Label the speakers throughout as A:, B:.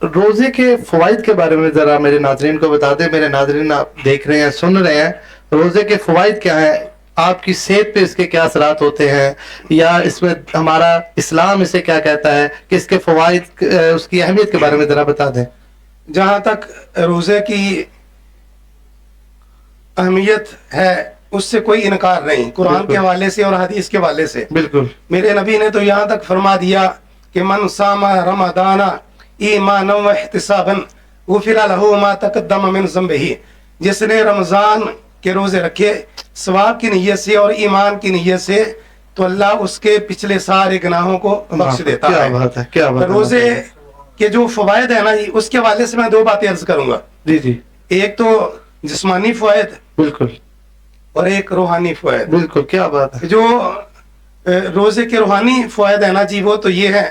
A: روزے کے فوائد کے بارے میں ذرا میرے ناظرین کو بتا دیں. میرے ناظرین آپ دیکھ رہے ہیں، سن رہے ہیں، روزے کے فوائد کیا ہیں، آپ کی صحت پہ اس کے کیا اثرات ہوتے ہیں، یا اس میں ہمارا اسلام اسے کیا کہتا ہے کہ اس کے فوائد، اس کی اہمیت کے بارے میں ذرا بتا دیں.
B: جہاں تک روزے کی اہمیت ہے اس سے کوئی انکار نہیں، قرآن کے حوالے سے اور حدیث کے حوالے سے.
A: بالکل
B: میرے نبی نے تو یہاں تک فرما دیا کہ من صام رمضان ایمانا و احتسابا غفر له ما تقدم من ذنبہ، جس نے رمضان کے روزے رکھے ثواب کی نیت سے اور ایمان کی نیت سے تو اللہ اس کے پچھلے سارے گناہوں کو بخش دیتا
A: کیا
B: ہے.
A: بات ہے، کیا بات ہے.
B: روزے کے جو فوائد ہیں نا جی، اس کے حوالے سے میں دو باتیں عرض کروں گا.
A: جی جی
B: ایک تو جسمانی فوائد
A: بالکل
B: اور ایک روحانی فوائد.
A: بالکل، کیا بات ہے.
B: جو روزے کے روحانی فوائد ہے نا جی، وہ تو یہ ہے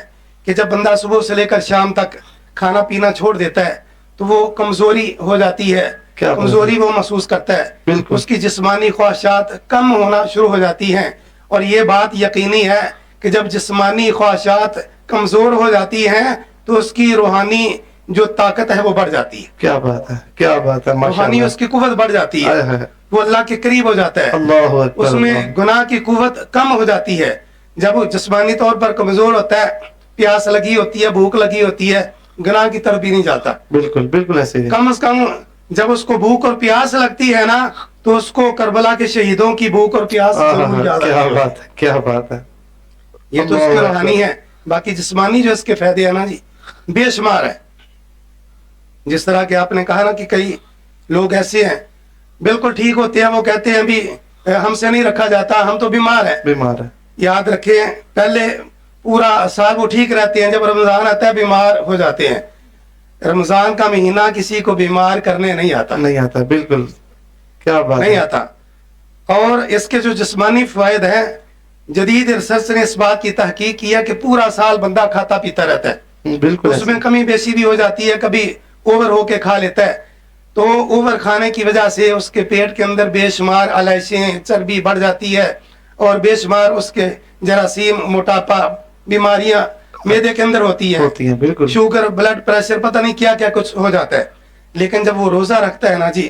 B: کہ جب بندہ صبح سے لے کر شام تک کھانا پینا چھوڑ دیتا ہے تو وہ کمزوری ہو جاتی ہے، کمزوری وہ محسوس کرتا ہے، اس کی جسمانی خواہشات کم ہونا شروع ہو جاتی ہیں. اور یہ بات یقینی ہے کہ جب جسمانی خواہشات کمزور ہو جاتی ہیں تو اس کی روحانی جو طاقت ہے وہ بڑھ جاتی ہے.
A: کیا بات ہے، کیا بات ہے.
B: روحانی اس کی قوت بڑھ جاتی ہے، وہ اللہ کے قریب ہو جاتا ہے.
A: اللہ اکبر.
B: اس میں گناہ کی قوت کم ہو جاتی ہے. جب وہ جسمانی طور پر کمزور ہوتا ہے، پیاس لگی ہوتی ہے، بھوک لگی ہوتی ہے، گناہ کی طرف بھی نہیں جاتا.
A: بالکل بالکل ایسے ہی.
B: کم از کم جب اس کو بھوک اور پیاس لگتی ہے نا تو اس کو کربلا کے شہیدوں کی بھوک اور پیاس ضرور یاد آتی ہے.
A: کیا بات ہے، کیا بات ہے.
B: یہ تو اس کی روحانی ہے. باقی جسمانی جو اس کے فائدے ہیں نا جی بے شمار ہے. جس طرح کہ آپ نے کہا نا کہ کئی لوگ ایسے ہیں بالکل ٹھیک ہوتے ہیں، وہ کہتے ہیں بھی ہم سے نہیں رکھا جاتا، ہم تو بیمار ہیں.
A: بیمار ہے.
B: یاد رکھیں پہلے پورا سال وہ ٹھیک رہتے ہیں، جب رمضان آتا ہے بیمار ہو جاتے ہیں. رمضان کا مہینہ کسی کو بیمار کرنے نہیں آتا،
A: نہیں آتا. بالکل کیا بات
B: نہیں آتا. اور اس کے جو جسمانی فوائد ہیں، جدید ریسرچ نے اس بات کی تحقیق کیا کہ پورا سال بندہ کھاتا پیتا رہتا ہے.
A: بالکل
B: اس میں کمی بیشی بھی ہو جاتی ہے، کبھی اوور ہو کے کھا لیتا ہے تو اوور کھانے کی وجہ سے اس کے پیٹ کے اندر بے شمار علائشیں، چربی بڑھ جاتی ہے اور بے شمار اس کے جراثیم، موٹاپا، بیماریاں معدے کے اندر ہوتی ہیں.
A: بالکل
B: شوگر، بلڈ پریشر، پتہ نہیں کیا کیا کچھ ہو جاتا ہے. لیکن جب وہ روزہ رکھتا ہے نا جی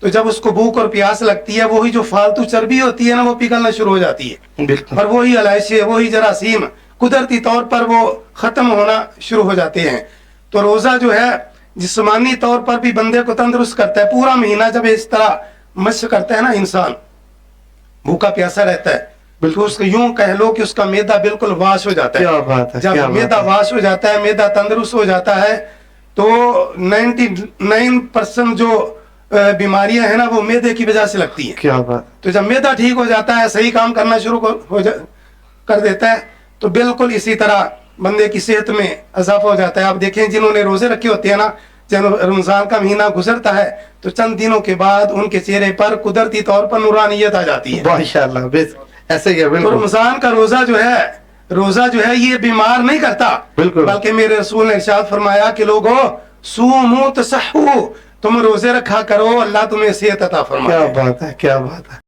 B: تو جب اس کو بھوک اور پیاس لگتی ہے، وہی جو فالتو چربی ہوتی ہے نا وہ پگھلنا شروع ہو جاتی ہے.
A: بالکل.
B: اور وہی علائشیں، وہی جراثیم قدرتی طور پر وہ ختم ہونا شروع ہو جاتے ہیں. تو روزہ جو ہے جسمانی طور پر بھی بندے کو تندرست کرتا ہے. پورا مہینہ جب اس طرح مشق کرتا ہے نا انسان، بھوکا پیاسا رہتا ہے، بالکل اس کو یوں کہہ لو کہ اس کا معدہ بالکل واش ہو جاتا ہے.
A: کیا بات ہے.
B: جب معدہ واش ہو جاتا ہے، معدہ تندرست ہو جاتا ہے تو 99% جو بیماریاں ہیں نا وہ معدے کی وجہ سے لگتی ہیں.
A: کیا بات.
B: تو جب معدہ ٹھیک ہو جاتا ہے، صحیح کام کرنا شروع کر دیتا ہے تو بالکل اسی طرح بندے کی صحت میں اضافہ ہو جاتا ہے. آپ دیکھیں جنہوں نے روزے رکھے ہوتے ہیں نا، جب رمضان کا مہینہ گزرتا ہے تو چند دنوں کے بعد ان کے چہرے پر قدرتی طور پر نورانیت آ جاتی ہے.
A: ماشاءاللہ ایسے ہی ہے.
B: تو رمضان کا روزہ جو ہے یہ بیمار نہیں کرتا، بلکہ میرے رسول نے ارشاد فرمایا کہ لوگوں صوموا تصحوا، تم روزے رکھا کرو، اللہ تمہیں صحت عطا فرمائے.
A: کیا بات ہے، کیا بات ہے.